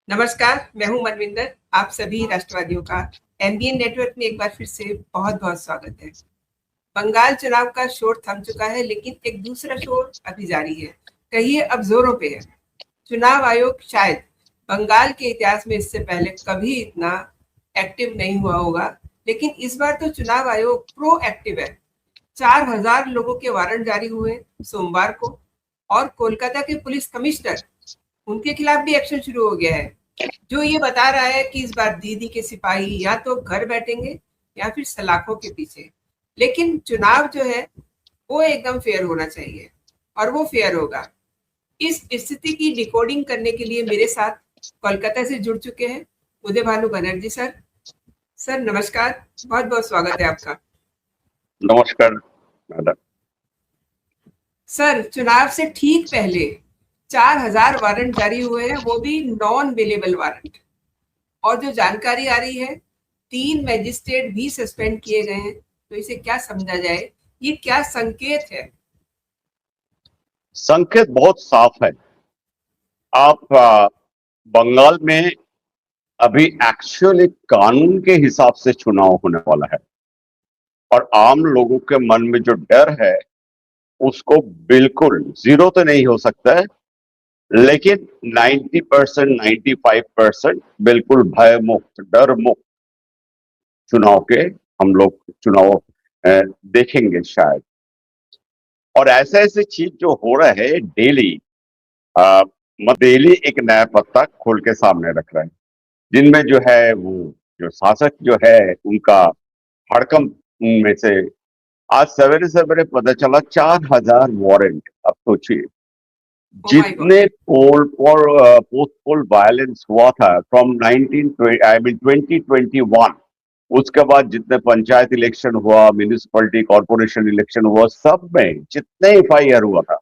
नमस्कार, मैं हूँ मनविंदर। आप सभी राष्ट्रवादियों का एमबीएन नेटवर्क में एक बार फिर से बहुत-बहुत स्वागत है। बंगाल चुनाव का शोर थम चुका है, लेकिन एक दूसरा शोर अभी जारी है। कहिए अब जोरों पे है। चुनाव आयोग शायद बंगाल के इतिहास में इससे पहले कभी इतना एक्टिव नहीं हुआ होगा, लेकिन इस बार तो चुनाव आयोग प्रोएक्टिव है। 4000 लोगों के वारंट जारी हुए सोमवार को, और कोलकाता के पुलिस कमिश्नर, उनके खिलाफ भी एक्शन शुरू हो गया है, जो ये बता रहा है कि इस बार दीदी के सिपाही या तो घर बैठेंगे या फिर सलाखों के पीछे। लेकिन चुनाव जो है वो एकदम फेयर होना चाहिए, और वो फेयर होगा। इस स्थिति की डिकोडिंग करने के लिए मेरे साथ कोलकाता से जुड़ चुके हैं उदय भानु बनर्जी सर। सर नमस्कार, बहुत बहुत स्वागत है आपका। नमस्कार मैडम। सर, चुनाव से ठीक पहले 4000 वारंट जारी हुए हैं, वो भी नॉन अवेलेबल वारंट। और जो जानकारी आ रही है, 3 मैजिस्ट्रेट भी सस्पेंड किए गए हैं। तो इसे क्या समझा जाए, ये क्या संकेत है? संकेत बहुत साफ है। आप बंगाल में अभी एक्चुअली कानून के हिसाब से चुनाव होने वाला है, और आम लोगों के मन में जो डर है उसको बिल्कुल जीरो तो नहीं हो सकता है, लेकिन 90%, 95% बिल्कुल भय मुक्त, डर मुक्त चुनाव के हम लोग चुनाव देखेंगे शायद। और ऐसे ऐसे चीज जो हो रहा है डेली, डेली एक नया पत्ता खोल के सामने रख रहे हैं, जिनमें जो है वो जो शासक जो है उनका हड़कंप में से आज सवेरे सवेरे पता चला 4000 वारंट। अब सोचिए ओ माय गॉड। जितने पोस्ट पोल वायलेंस हुआ था फ्रॉम 2021, उसके बाद जितने पंचायत इलेक्शन हुआ, म्यूनिसिपैलिटी कॉर्पोरेशन इलेक्शन हुआ, सब में जितने एफआईआर हुआ था,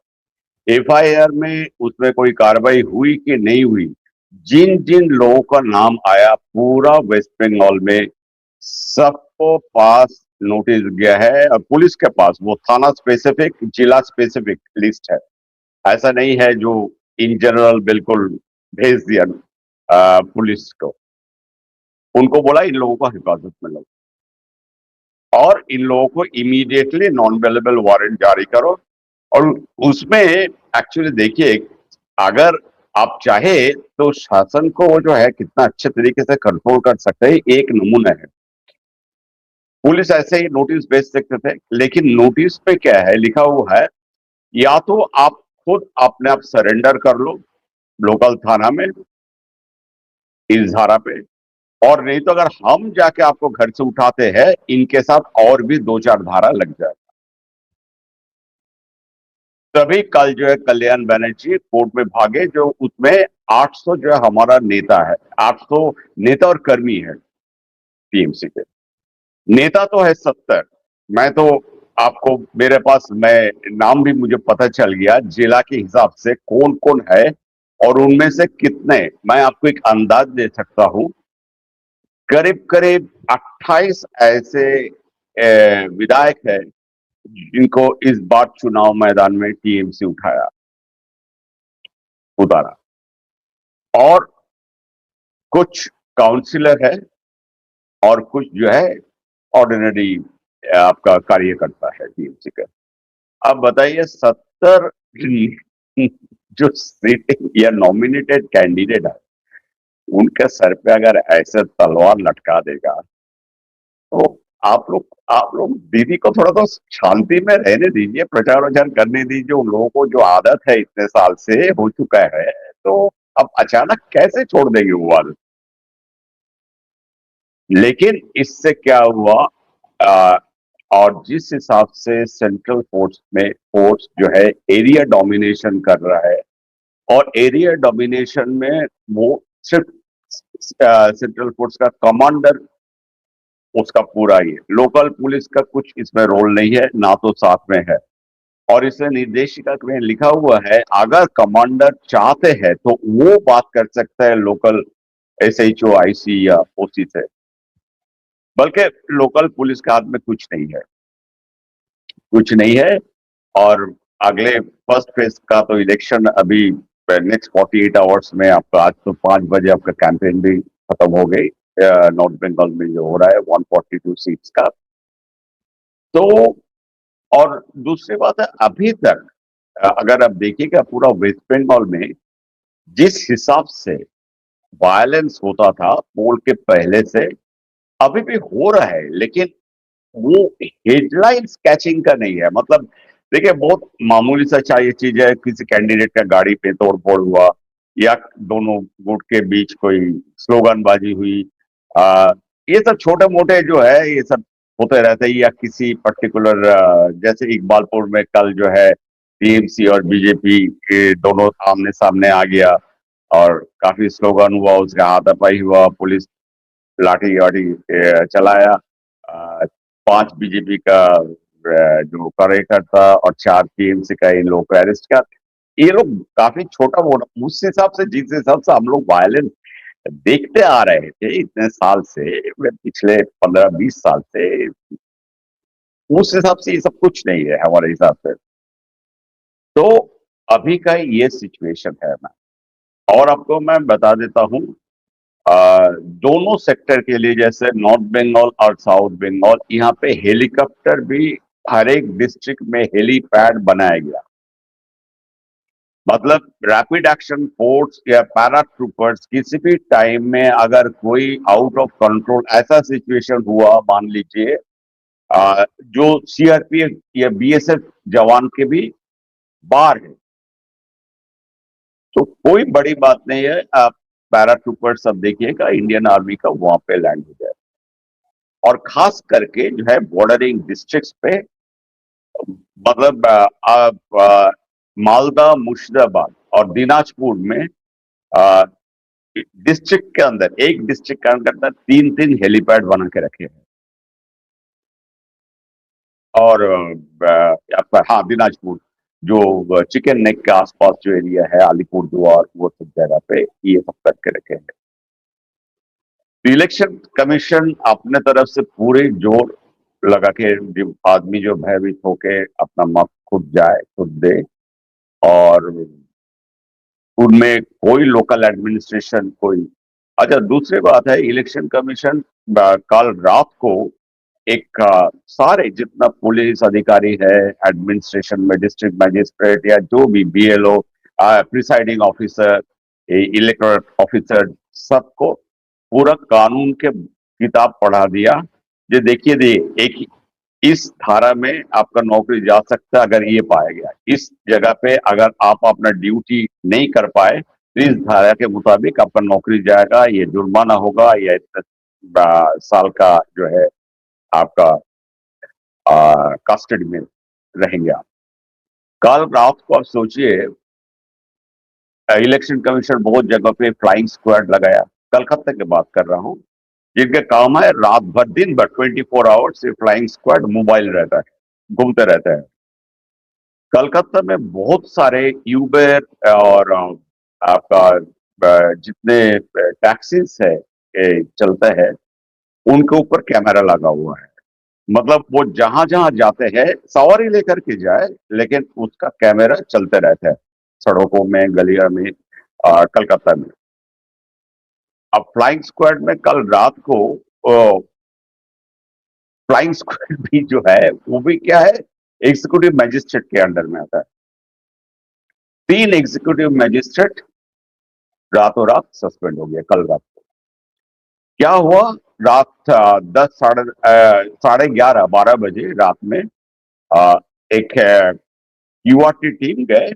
एफआईआर में उसमें कोई कार्रवाई हुई कि नहीं हुई, जिन जिन लोगों का नाम आया पूरा वेस्ट बंगाल में सबको पास नोटिस गया है, और पुलिस के पास वो थाना स्पेसिफिक, जिला स्पेसिफिक लिस्ट है। ऐसा नहीं है जो इन जनरल बिल्कुल भेज दिया पुलिस को। उनको बोला इन लोगों को हिफाजत में लो और इन लोगों को इमीडिएटली नॉन अवेलेबल वारंट जारी करो। और उसमें एक्चुअली देखिए, अगर आप चाहे तो शासन को वो जो है कितना अच्छे तरीके से कंट्रोल कर सकते हैं, एक नमूना है। पुलिस ऐसे ही नोटिस भेज सकते थे, लेकिन नोटिस पे क्या है लिखा हुआ है, या तो आप खुद अपने आप सरेंडर कर लो लोकल थाना में इस धारा पे, और नहीं तो अगर हम जाके आपको घर से उठाते हैं, इनके साथ और भी 2-4 धारा लग जाए। तभी कल जो है कल्याण बनर्जी कोर्ट में भागे, जो उसमें 800 जो है हमारा नेता है, 800 नेता और कर्मी है टीएमसी के। नेता तो है 70। मैं तो आपको मेरे पास मैं नाम भी मुझे पता चल गया जिला के हिसाब से कौन कौन है, और उनमें से कितने मैं आपको एक अंदाज दे सकता हूं। करीब करीब 28 ऐसे विधायक है जिनको इस बार चुनाव मैदान में टीएमसी उतारा, और कुछ काउंसिलर है और कुछ जो है ऑर्डिनरी आपका कार्यकर्ता है टीएमसी का। अब बताइए 70 जो सीटिंग या नॉमिनेटेड कैंडिडेट है, उनके सर पे अगर ऐसे तलवार लटका देगा तो आप लोग दीदी को थोड़ा तो शांति में रहने दीजिए, प्रचार वचार करने दीजिए। उन लोगों को जो आदत है इतने साल से हो चुका है, तो अब अचानक कैसे छोड़ देंगे वो आदत। लेकिन इससे क्या हुआ, आ, और जिस हिसाब से सेंट्रल फोर्स जो है एरिया डोमिनेशन कर रहा है, और एरिया डोमिनेशन में वो सिर्फ सेंट्रल फोर्स का कमांडर उसका पूरा ही है, लोकल पुलिस का कुछ इसमें रोल नहीं है, ना तो साथ में है। और इसमें निर्देशिका में लिखा हुआ है अगर कमांडर चाहते हैं तो वो बात कर सकता है लोकल एसएचओ, आईसी या ओसी से, बल्कि लोकल पुलिस के हाथ में कुछ नहीं है, कुछ नहीं है। और अगले फर्स्ट फेज का तो इलेक्शन अभी नेक्स्ट 48 आवर्स में आपका आज तो 5 बजे आपका कैंपेन भी खत्म हो गई नॉर्थ बंगाल में जो हो रहा है 142 सीट्स का। तो और दूसरी बात है अभी तक अगर आप देखिएगा पूरा वेस्ट बंगाल में जिस हिसाब से वायलेंस होता था पोल के पहले से अभी भी हो रहा है, लेकिन वो हेडलाइंस कैचिंग का नहीं है। मतलब देखिए बहुत मामूली सा चाहिए चीज है, किसी कैंडिडेट का गाड़ी पे तोड़फोड़ हुआ या दोनों गुट के बीच कोई स्लोगनबाजी हुई, आ, ये सब छोटे मोटे जो है ये सब होते रहते हैं। या किसी पर्टिकुलर जैसे इकबालपुर में कल जो है टीएमसी और बीजेपी के दोनों आमने सामने आ गया और काफी स्लोगन हुआ, उसका हाथापाई हुआ, पुलिस लाठी वाठी चलाया। 5 बीजेपी का जो कार्यकर्ता और 4 टीएमसी का इन लोग को अरेस्ट कर। ये लोग काफी छोटा मोटा उस हिसाब से जिस हिसाब से हम लोग वायलेंस देखते आ रहे थे इतने साल से, पिछले 15-20 साल से, उस हिसाब से ये सब कुछ नहीं है हमारे हिसाब से। तो अभी का ये सिचुएशन है। मैं और आपको मैं बता देता हूँ दोनों सेक्टर के लिए, जैसे नॉर्थ बंगाल और साउथ बंगाल, यहाँ पे हेलीकॉप्टर भी हर एक डिस्ट्रिक्ट में हेलीपैड बनाया गया। मतलब रैपिड एक्शन फोर्स या पैरा ट्रूपर्स किसी भी टाइम में अगर कोई आउट ऑफ कंट्रोल ऐसा सिचुएशन हुआ, मान लीजिए जो सीआरपीएफ या बीएसएफ जवान के भी बाहर है, तो कोई बड़ी बात नहीं है। आप पैरा ट्रूपर्स सब देखिएगा इंडियन आर्मी का वहां पे लैंड हो जाए। और खास करके जो है बॉर्डरिंग डिस्ट्रिक्ट्स पे, मतलब आप मालदा, मुर्शिदाबाद और दिनाजपुर में डिस्ट्रिक्ट के अंदर, एक डिस्ट्रिक्ट के अंदर 3-3 हेलीपैड बना के रखे हैं। और आपका हाँ दिनाजपुर जो चिकन नेक के आसपास जो एरिया है, अलीपुर द्वार, वो सब जगह पे ये सब करके रखे हैं। इलेक्शन कमीशन अपने तरफ से पूरे जोर लगा के आदमी जो भयभीत होके अपना मत खुद जाए, खुद दे। और उनमें कोई लोकल एडमिनिस्ट्रेशन कोई। अच्छा दूसरी बात है, इलेक्शन कमीशन कल रात को एक सारे जितना पुलिस अधिकारी है एडमिनिस्ट्रेशन में, डिस्ट्रिक्ट मजिस्ट्रेट या जो भी BLO, presiding officer, electoral officer, सबको पूरा कानून के किताब पढ़ा दिया। जो देखिए एक इस धारा में आपका नौकरी जा सकता है अगर ये पाया गया, इस जगह पे अगर आप अपना ड्यूटी नहीं कर पाए तो इस धारा के मुताबिक आपका नौकरी जाएगा, ये जुर्माना होगा या इतने साल का जो है आपका कस्टडी में रहेंगे आप। कल रात को आप सोचिए, इलेक्शन कमीशन बहुत जगह पे फ्लाइंग स्क्वाड लगाया। कलकत्ता की बात कर रहा हूं, जिनके काम है रात भर दिन भर 24 आवर्स से फ्लाइंग स्क्वाड मोबाइल रहता है, घूमते रहता है। कलकत्ता में बहुत सारे यूबर और आपका जितने टैक्सीज है चलता है, उनके ऊपर कैमरा लगा हुआ है। मतलब वो जहां जहां जाते हैं सवारी लेकर के जाए, लेकिन उसका कैमरा चलते रहता है सड़कों में, गलियों में, कलकत्ता में। अब फ्लाइंग स्क्वाड में कल रात को फ्लाइंग स्क्वाड भी जो है वो भी क्या है, एग्जीक्यूटिव मजिस्ट्रेट के अंडर में आता है। 3 एग्जीक्यूटिव मजिस्ट्रेट रातों रात सस्पेंड हो गया कल रात को। क्या हुआ, रात 10 साढ़े 11-12 बजे रात में एक यूआरटी टीम गए,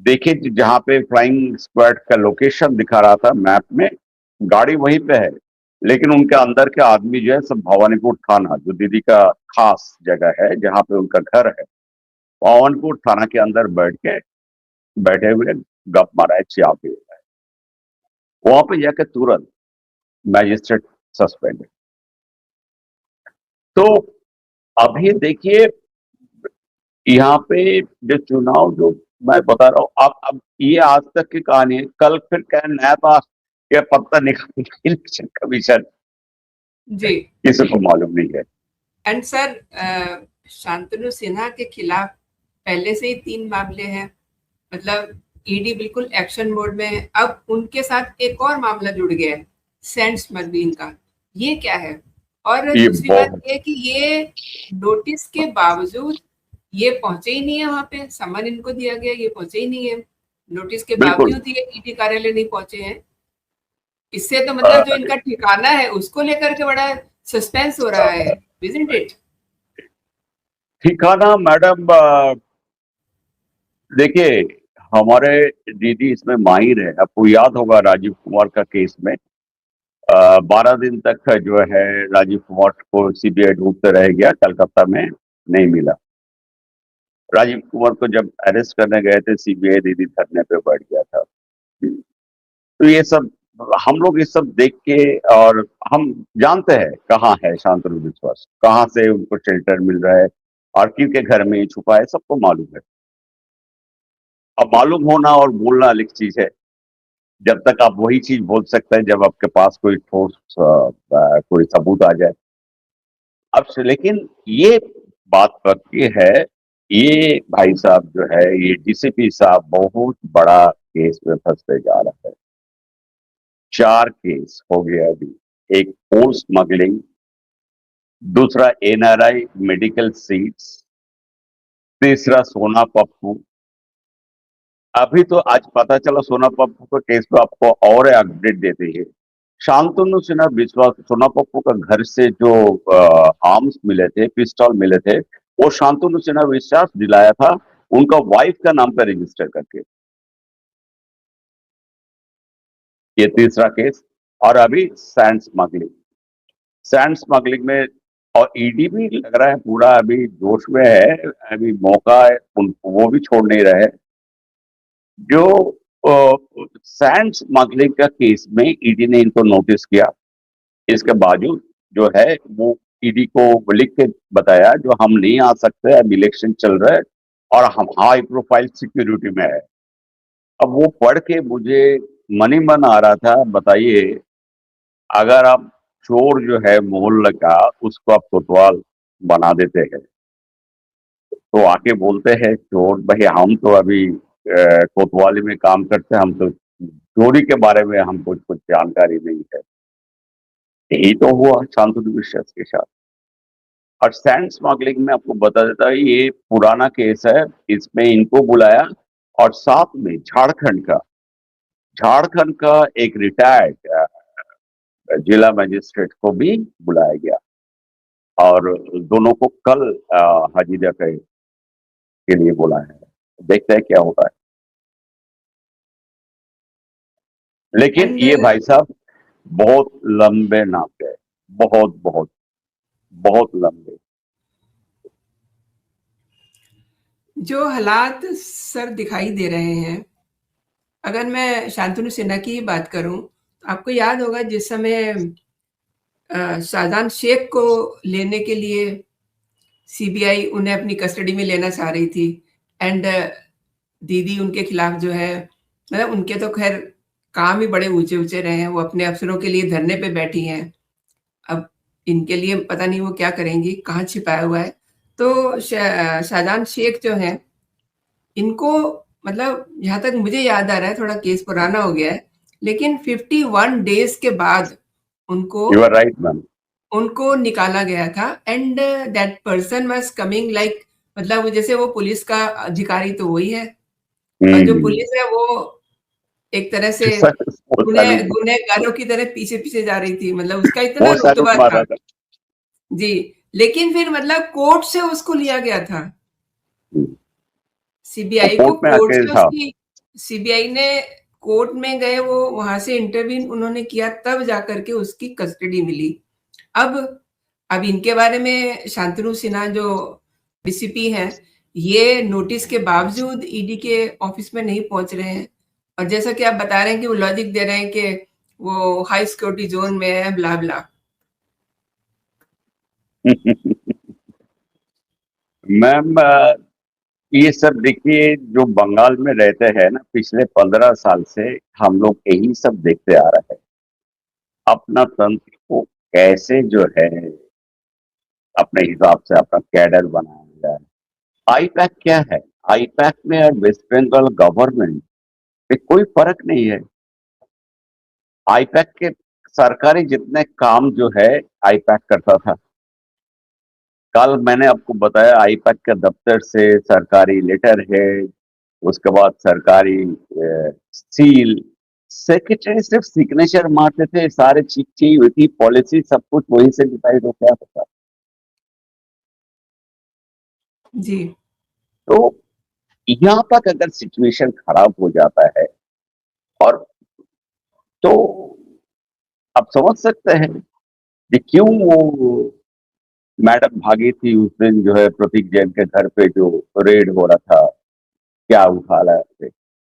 देखे जहां पे फ्लाइंग स्क्वाड का लोकेशन दिखा रहा था मैप में, गाड़ी वहीं पे है, लेकिन उनके अंदर के आदमी जो है सब भवानीपुर थाना, जो दीदी का खास जगह है जहां पे उनका घर है, भवानीपुर थाना के अंदर बैठे हुए गप मारा है, चाय पी रहा है। वहां पे जाकर तुरंत मैजिस्ट्रेट सस्पेंड। तो अभी देखिए यहाँ पे जो चुनाव जो मैं बता रहा हूँ, अब ये आज तक की कहानी है, कल फिर क्या नया था क्या पता निकालेगा इलेक्शन कमीशन, जी किसी को मालूम नहीं है। एंड सर, शांतनु सिन्हा के खिलाफ पहले से ही 3 मामले हैं। मतलब ईडी बिल्कुल एक्शन मोड में है। अब उनके साथ एक और मामला जुड़ गया है, सैंड स्मगलिंग का। ये क्या है? और ये दूसरी बात बहुत ये कि ये नोटिस के बावजूद ये पहुंचे ही नहीं है वहां पे, सम्मन इनको दिया गया, ये पहुंचे ही नहीं है। नोटिस के बिल्कुल। बावजूद ये ईडी कार्यालय नहीं पहुंचे हैं। इससे तो मतलब जो इनका ठिकाना है उसको लेकर के बड़ा सस्पेंस हो रहा है, isn't it? ठिकाना मैडम, देखिए, हमारे दीदी इसमें माहिर है। आपको याद होगा राजीव कुमार का केस में 12 दिन तक जो है राजीव कुमार को सीबीआई ढूंढते रह गया, कलकत्ता में नहीं मिला। राजीव कुमार को जब अरेस्ट करने गए थे सीबीआई, दीदी धरने पे बैठ गया था। तो ये सब हम लोग ये सब देख के, और हम जानते हैं कहाँ है शांतनु विश्वास, कहाँ से उनको शेल्टर मिल रहा है और किनके घर में ही छुपा है, सबको मालूम है। अब मालूम होना और बोलना अलग चीज है। जब तक आप वही चीज बोल सकते हैं जब आपके पास कोई ठोस कोई सबूत आ जाए। अब से लेकिन ये बात पक्की है, ये भाई साहब जो है, ये डीसीपी साहब बहुत बड़ा केस में फंसते जा रहा है। 4 केस हो गया अभी। एक फोन स्मगलिंग, दूसरा एनआरआई मेडिकल सीट्स, तीसरा सोना पप्पू। अभी तो आज पता चला सोना पप्पू के केस में, आपको और अपडेट देते हैं। शांतनु सिन्हा विश्वास, सोना पप्पू का घर से जो आर्म्स मिले थे, पिस्टल मिले थे, वो शांतनु सिन्हा विश्वास दिलाया था उनका वाइफ का नाम पर रजिस्टर करके। ये तीसरा केस। और अभी सैंड स्मगलिंग, सैंड स्मगलिंग में, और ईडी भी लग रहा है पूरा अभी जोश में है। अभी मौका है, वो भी छोड़ नहीं रहे। जो सैंड स्मगलिंग का केस में ईडी ने इनको नोटिस किया, इसके बावजूद जो है वो ईडी को लिख के बताया जो हम नहीं आ सकते, अब इलेक्शन चल रहा है और हम हाई प्रोफाइल सिक्योरिटी में है। अब वो पढ़ के मुझे मन ही मन आ रहा था, बताइए, अगर आप चोर जो है मोहल्ले का, उसको आप कोतवाल बना देते हैं, तो आके बोलते हैं चोर, भाई हम तो अभी कोतवाली में काम करते हैं, हम तो चोरी के बारे में हमको कुछ जानकारी नहीं है। यही तो हुआ शांतनु विश्वास के साथ। और सैंड स्मगलिंग में आपको बता देता है, ये पुराना केस है, इसमें इनको बुलाया और साथ में झारखंड का एक रिटायर्ड जिला मजिस्ट्रेट को भी बुलाया गया, और दोनों को कल हाजिरा के लिए बुलाया है। देखते हैं क्या होता है। लेकिन एंड ये भाई साहब बहुत लंबे नाम है, बहुत बहुत बहुत लंबे। जो हालात सर दिखाई दे रहे हैं, अगर मैं शांतनु सिन्हा की ही बात करूं, आपको याद होगा जिस समय शाहजान शेख को लेने के लिए सीबीआई उन्हें अपनी कस्टडी में लेना चाह रही थी, एंड दीदी उनके खिलाफ जो है, मतलब उनके तो खैर काम ही बड़े ऊंचे ऊंचे रहे हैं, वो अपने अफसरों के लिए धरने पे बैठी हैं। अब इनके लिए पता नहीं वो क्या करेंगी, कहाँ छिपाया हुआ है। तो शाहजान शेख जो है, इनको मतलब जहाँ तक मुझे याद आ रहा है, थोड़ा केस पुराना हो गया है, लेकिन 51 डेज के बाद उनको यू आर राइट मैम। उनको निकाला गया था, and that person was coming like, मतलब जैसे वो पुलिस का अधिकारी तो वही है, और जो हम्म। पुलिस है वो एक तरह से वो सैल्यूट, गुनहगारों की तरह पीछे पीछे जा रही थी, मतलब उसका इतना वो सैल्यूट रुतबा मार था। रहा था। जी, लेकिन फिर मतलब कोर्ट से उसको लिया गया था, वो सीबीआई को कोर्ट में कोर्ट आके से था। उसकी, सीबीआई ने कोर्ट में गए, वो वहां से इंटरव्यू उन्होंने किया, तब जाकर के उसकी कस्टडी मिली। अब अब इनके बारे में शांतनु सिन्हा जो डीसीपी हैं, ये नोटिस के बावजूद ईडी के ऑफिस में नहीं पहुंच रहे हैं, और जैसा कि आप बता रहे हैं कि वो लॉजिक दे रहे हैं कि वो हाई सिक्योरिटी जोन में है, ब्ला ब्ला। मैम, ये सब देखिए, जो बंगाल में रहते हैं ना, पिछले 15 साल से हम लोग यही सब देखते आ रहे हैं। अपना तंत्र को कैसे जो है अपने हिसाब से अपना कैडर बनाया जाए। आईपैक क्या है? आईपैक में वेस्ट बंगाल गवर्नमेंट पे कोई फर्क नहीं है। आईपैक के सरकारी जितने काम जो है आईपैक करता था। कल मैंने आपको बताया आईपैक के दफ्तर से सरकारी लेटर है, उसके बाद सरकारी सील, सेक्रेटरी सिर्फ सिग्नेचर मारते थे, सारे चिट्ठी विट्ठी पॉलिसी सब कुछ वहीं से डिसाइड होता था। जी। तो यहाँ तक अगर सिचुएशन खराब हो जाता है, और तो आप समझ सकते हैं कि क्यों वो मैडम भागी थी उस दिन, जो है प्रतीक जैन के घर पे जो रेड हो रहा था, क्या उठा रहे थे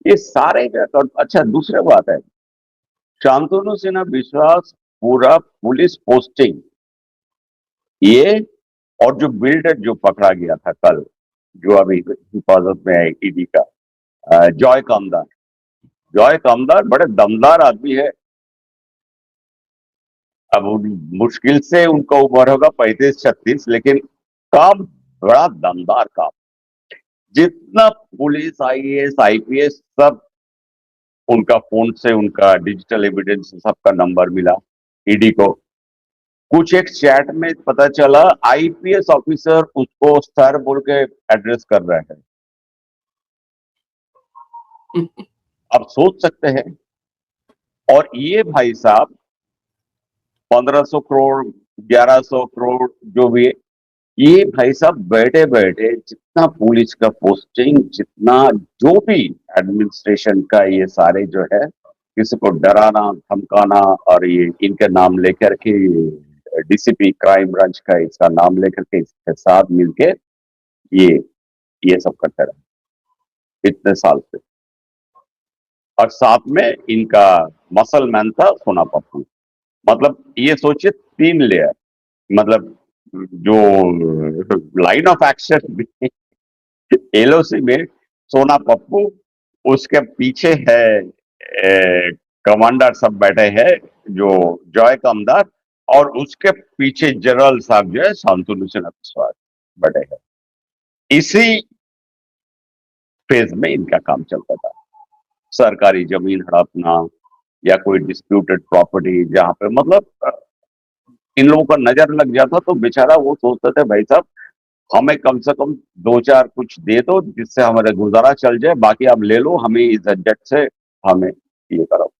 ये सारे। और अच्छा दूसरी बात है, शांतनु सिन्हा विश्वास पूरा पुलिस पोस्टिंग ये, और जो बिल्डर जो पकड़ा गया था कल, जो अभी हिफाजत में है ईडी का, जॉय कामदार। जॉय कामदार बड़े दमदार आदमी है। अब मुश्किल से उनका उम्र होगा 35-36, लेकिन काम बड़ा दमदार काम। जितना पुलिस आईएएस आईपीएस सब, उनका फोन से उनका डिजिटल एविडेंस सबका नंबर मिला ईडी को। कुछ एक चैट में पता चला आईपीएस ऑफिसर उसको सर बोल के एड्रेस कर रहे हैं। आप सोच सकते हैं। और ये भाई साहब 1500 करोड़ 1100 करोड़ जो भी है, ये भाई साहब बैठे बैठे जितना पुलिस का पोस्टिंग, जितना जो भी एडमिनिस्ट्रेशन का, ये सारे जो है किसी को डराना धमकाना, और ये इनके नाम लेकर के डीसीपी क्राइम ब्रांच का इसका नाम लेकर के इसके साथ मिलके ये ये सब करते रहे इतने साल से। और साथ में इनका मसल मैन था सोना पप्पू। मतलब ये सोचिए 3 लेयर, मतलब जो लाइन ऑफ एक्शन एलओसी में सोना पप्पू, उसके पीछे है कमांडर सब बैठे हैं जो जॉय कामदार, और उसके पीछे जनरल साहब जो है शांतनु सिन्हा विश्वास बैठे हैं। इसी फेज में इनका काम चलता था। सरकारी जमीन हड़पना या कोई डिस्प्यूटेड प्रॉपर्टी जहां पे, मतलब इन लोगों का नजर लग जाता तो बेचारा वो सोचते थे भाई साहब हमें कम से कम 2-4 कुछ दे दो जिससे हमारा गुजारा चल जाए, बाकी आप ले लो, हमें इस झंझट से हमें ये करो।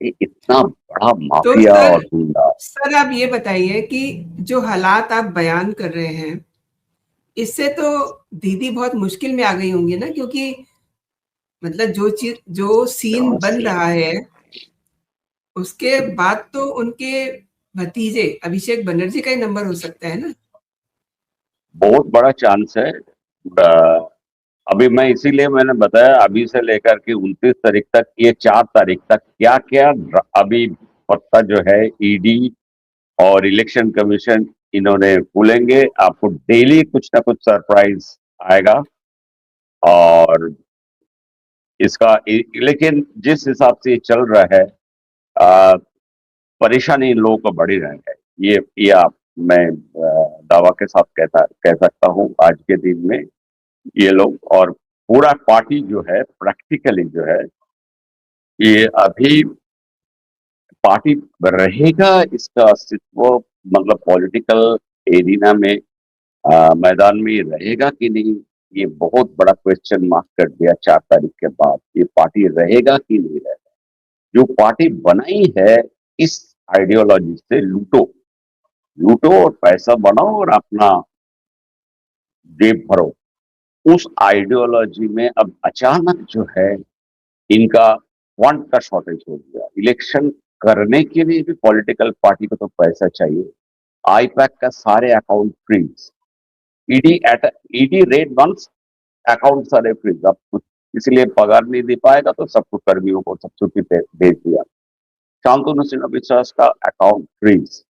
ये इतना बड़ा तो माफिया सर और गुंडा। सर आप ये बताइए कि जो हालात आप बयान कर रहे हैं, इससे तो दीदी बहुत मुश्किल में आ गई होंगी ना, क्योंकि मतलब जो सीन बन रहा है उसके बाद तो उनके भतीजे अभिषेक बनर्जी का ही नंबर हो सकता है ना। बहुत बड़ा चांस है। अभी मैं इसीलिए मैंने बताया अभी से लेकर के 29 तारीख तक, ये 4 तारीख तक क्या क्या अभी पत्ता जो है ईडी और इलेक्शन कमीशन इन्होंने खुलेंगे, आपको डेली कुछ ना कुछ सरप्राइज आएगा। और इसका लेकिन जिस हिसाब से ये चल रहा है, आ, परेशानी इन लोगों को बढ़ी रही है। ये आप मैं दावा के साथ कह सकता हूँ आज के दिन में। ये लोग और पूरा पार्टी जो है प्रैक्टिकली जो है, ये अभी पार्टी रहेगा, इसका अस्तित्व मतलब पॉलिटिकल एरिना में मैदान में ये रहेगा कि नहीं, ये बहुत बड़ा क्वेश्चन मार्क कर दिया 4 तारीख के बाद। ये पार्टी रहेगा कि नहीं रहेगा। जो पार्टी बनाई है इस आइडियोलॉजी से, लूटो लूटो और पैसा बनाओ और अपना जेब भरो, उस आइडियोलॉजी में अब अचानक जो है इनका फंड का शॉर्टेज हो गया। इलेक्शन करने के लिए भी पॉलिटिकल पार्टी को तो पैसा चाहिए। आईपैक का सारे account freeze, ED ED raid once account सारे फ्रीज। अब कुछ इसलिए पगार नहीं दे पाएगा तो सबको कर्मियों को सब छुट्टी पे भेज दिया। शांतनु सिन्हा विश्वास का अकाउंट फ्रीज,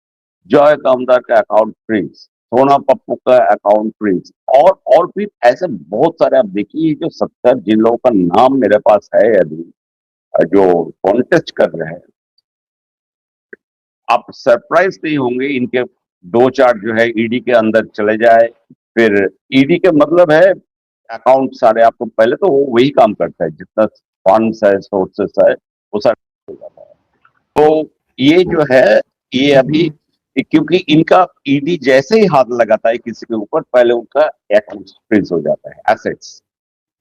जॉय कामदार का अकाउंट फ्रीज, सोना पप्पू का अकाउंट फ्रीज, और भी ऐसे बहुत सारे। आप देखिए जो 70 जिन लोगों का नाम मेरे पास है अभी जो कॉन्टेस्ट कर रहे हैं, आप सरप्राइज नहीं होंगे इनके 2-4 जो है ईडी के अंदर चले जाए। फिर ईडी के मतलब है अकाउंट सारे, आपको पहले तो वो वही काम करता है जितना फंड्स है, सोर्सेस है, वो सारा हो जाता है। तो ये जो है, ये अभी, क्योंकि इनका ईडी जैसे ही हाथ लगाता है किसी के ऊपर, पहले उनका अकाउंट फ्रीज हो जाता है, एसेट्स।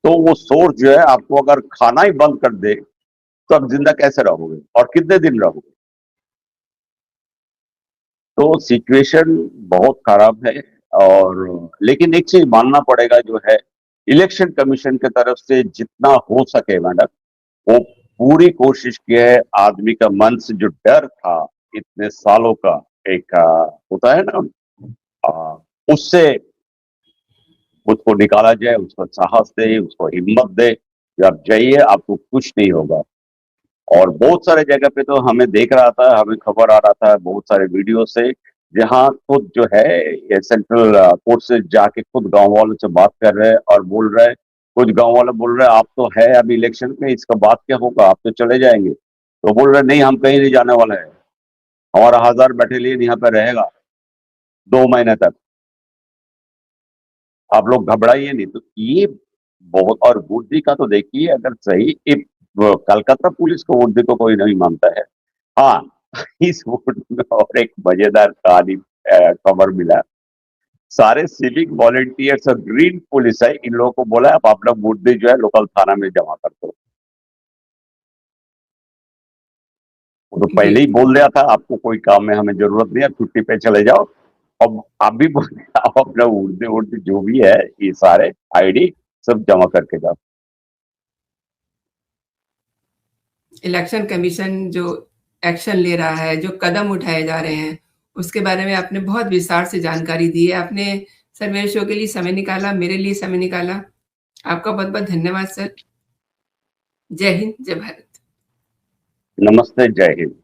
तो वो सोर्स जो है, आपको अगर खाना ही बंद कर दे तो आप जिंदा कैसे रहोगे और कितने दिन रहोगे? तो सिचुएशन बहुत खराब है। और लेकिन एक चीज मानना पड़ेगा जो है, इलेक्शन कमीशन की तरफ से जितना हो सके मैडम, वो पूरी कोशिश की है। आदमी का मन से जो डर था इतने सालों का, एक होता है ना, उससे उसको निकाला जाए, उसको साहस दे, उसको हिम्मत दे कि आप जाइए, आपको कुछ नहीं होगा। और बहुत सारे जगह पे तो हमें देख रहा था, हमें खबर आ रहा था बहुत सारे वीडियो से, जहां खुद जो है ये सेंट्रल कोर्ट से जाके खुद गांव वालों से बात कर रहे हैं और बोल रहे हैं, कुछ गांव वाले बोल रहे हैं आप तो है अभी इलेक्शन में, इसका बात क्या होगा, आप तो चले जाएंगे। तो बोल रहे नहीं, हम कहीं नहीं जाने वाले हैं, हमारा 1000 बैटेलियन यहाँ पे रहेगा 2 महीने तक, आप लोग घबराइए नहीं। तो ये बहुत, और बुद्धि का तो देखिए, अगर सही कलकत्ता पुलिस को वोट दे तो कोई नहीं मानता है। हाँ, इस वोट में और एक मजेदार कहानी खबर मिला। सारे सिविक वॉलेंटियर्स और ग्रीन पुलिस है, इन लोगों को बोला आप अपना वोट दे जो है लोकल थाना में जमा कर दो। वो तो पहले जी, ही बोल दिया था आपको कोई काम में हमें जरूरत नहीं है, छुट्टी पे चले जाओ। अब आप भी बोल आप अपना उड़ते उड़ते जो भी है ये सारे आईडी सब जमा करके जाओ। इलेक्शन कमीशन जो एक्शन ले रहा है, जो कदम उठाए जा रहे हैं, उसके बारे में आपने बहुत विस्तार से जानकारी दी है। आपने सर मेरे शो के लिए समय निकाला, मेरे लिए समय निकाला। आपका बहुत-बहुत धन्यवाद सर। जय हिंद, जय भारत। नमस्ते, जय हिंद।